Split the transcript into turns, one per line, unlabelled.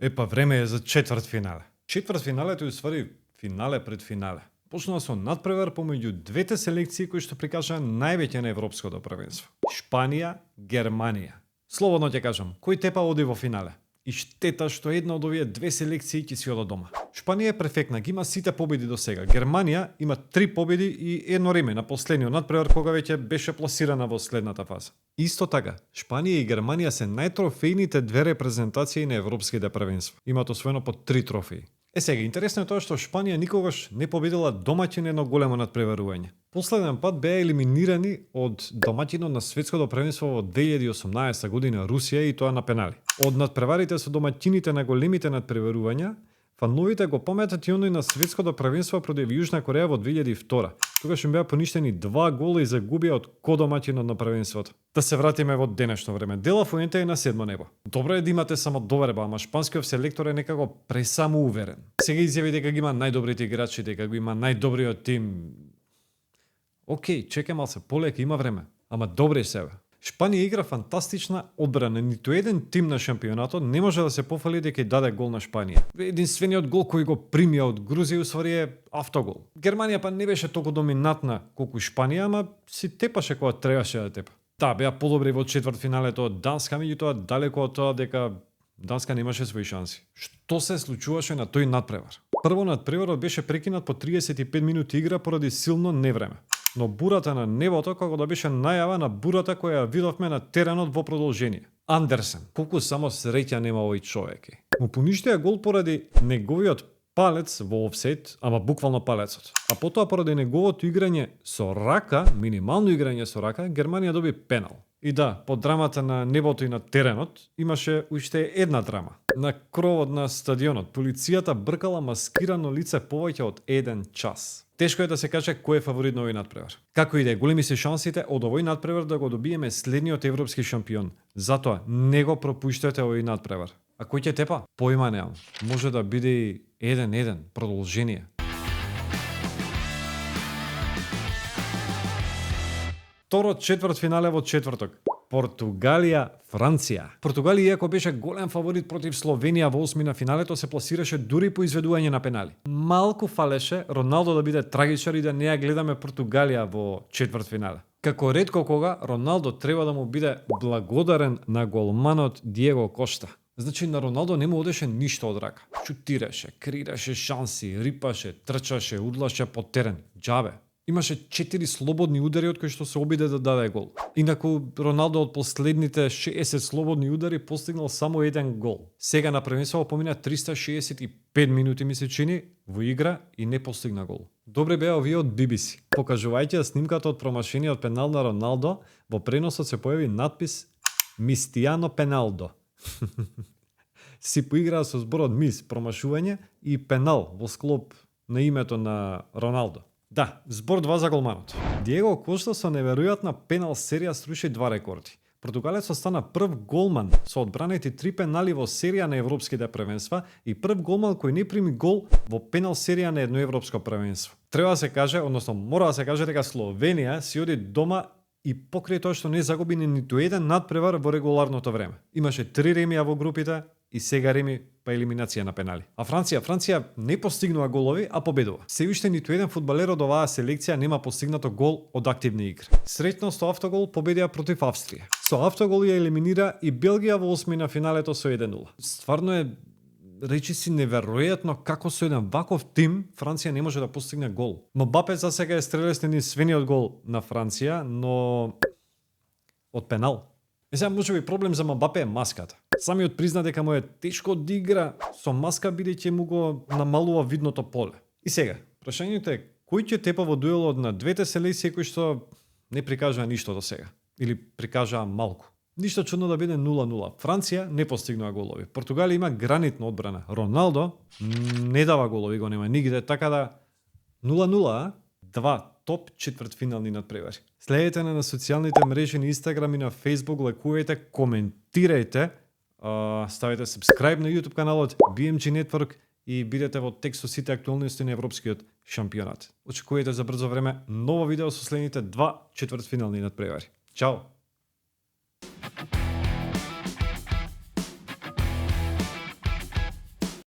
Епа, време е за четвртфинале. Четвртфиналето е уствари финале пред финале. Почнува со надпревар помеѓу двете селекции кои што прикажаа највеќе на европското првенство. Шпанија, Германија. Слободно ќе кажам, кој тепа оди во финале? И штета што една од овие две селекции ќе си ода дома. Шпанија е перфектна, ги има сите победи до сега. Германија има 3 победи и едно реме на последниот надпревар кога веќе беше пласирана во следната фаза. Исто така, Шпанија и Германија се најтрофејните две репрезентации на европските првенства. Имаат освоено по 3 трофеи. Сега, интересно е тоа што Шпанија никогаш не победила домаќин едно големо надпреварување. Последен пат беа елиминирани од домаќинот на светското првенство во 2018 година Русија и тоа на пенали. Од надпреварите со домаќините на големите надпреварувања, фановите го памтат и оној на светското првенство против Јужна Кореја во 2002. Тогаш им беа поништени 2 гола и загубија од кодомаќинот на првенството. Да се вратиме во денешно време. Дела Фуенте е на 7 небо. Добро е да имате само доверба, ама шпанскиот селектор е некако пресамоуверен. Сега изјави дека ги има најдобрите играчи, дека го има најдобриот тим. Океј, чекај малце, полека има време, ама добри себе. Шпанија игра фантастична одбрана. Ниту еден тим на шампионатот не може да се пофали дека ќе даде гол на Шпанија. Единствениот гол кој го примија од Грузија усвари е автогол. Германија па не беше толку доминантна колку Шпанија, ама си тепаше кога требаше да тепа. Да, беа подобри во четвртфиналето од Данска, меѓутоа далеко од тоа дека Данска немаше своји шанси. Што се случуваше на тој надпревар? Прво надпреварот беше прекинат по 35 минути игра поради силно невреме. Но бурата на небото како да беше најава на бурата која ја видовме на теренот во продолжение. Андерсен, колку само среќа нема овој човек. Му поништија гол поради неговиот палец во офсайд, ама буквално палецот. А потоа поради неговото играње со рака, минимално играње со рака, Германија доби пенал. И да, по драмата на небото и на теренот, имаше уште една драма. На кровот на стадионот, полицијата бркала маскирано лице повеќе од 1 час. Тешко е да се каже кој е фаворит на овој надпревар. Како и да е, големи се шансите од овој надпревар да го добиеме следниот европски шампион. Затоа не го пропуштете овој надпревар. А кој ќе тепа? Појма немам. Може да биде и 1-1, продолжение. Второ четвртфинале во четврток. Португалија, Франција. Португалија, иако беше голем фаворит против Словенија во осмина финалето, се пласираше дури по изведување на пенали. Малку фалеше Роналдо да биде трагичар и да не ја гледаме Португалија во четвртфинале. Како ретко кога, Роналдо треба да му биде благодарен на голманот Диего Кошта. Значи, на Роналдо не му одеше ништо од рака. Шутираше, креираше шанси, рипаше, трчаше, урлаше по терен. Џабе. Имаше 4 слободни удари од кои што се обиде да даде гол. Инаку Роналдо од последните 60 слободни удари постигнал само 1 гол. Сега на првенството помина 365 минути ми се чини во игра и не постигна гол. Добре беа овие од BBC. Покажувајќи ја снимката од промашениот пенал на Роналдо, во преносот се појави надпис Мистијано Пеналдо. Си поиграа со зборот мис, промашување и пенал во склоп на името на Роналдо. Да, збор 2 за голманот. Диего Кошта со неверојатна пенал серија сруши 2 рекорди. Португалецот стана прв голман со одбранети 3 пенали во серија на европските првенства и прв голман кој не прими гол во пенал серија на едно европско првенство. Треба да се каже, односно мора да се каже дека Словенија си оди дома и покрај тоа што не загуби ниту еден надпревар во регуларното време. Имаше 3 ремија во групите и сега реми па елиминација на пенали. А Франција не постигнува голови, а победува. Се уште ниту еден фудбалер од оваа селекција нема постигнато гол од активни игри. Среќно со автогол победија против Австрија. Со автогол ја елиминира и Белгија во осмина финалето со 1-0. Стварно е речиси неверојатно како со еден ваков тим Франција не може да постигне гол. Мбапе за сега е стрелесен единствениот гол на Франција, но од пенал. Сега може би проблем за Мбапе е маската. Самиот призна дека му е тешко да игра со маска бидејќи му го намалува видното поле. И сега, прашањето е кој ќе тепа во дуелот на двете селекции кои што не прикажаа ништо до сега или прикажаа малку. Ништо чудно да биде 0-0. Франција не постигнува голови. Португалија има гранитна одбрана. Роналдо не дава голови, го нема нигде, така да 0-0, 2 топ четвртфинални надпревари. Следете на социјалните мрежи на Инстаграм и на Фейсбук, лајкувајте, коментирајте, ставете subscribe на YouTube каналот BMG Network и бидете во текст со сите актуалности на европскиот шампионат. Очекувајте за брзо време ново видео со следните 2 четвртфинални надпревари. Чао!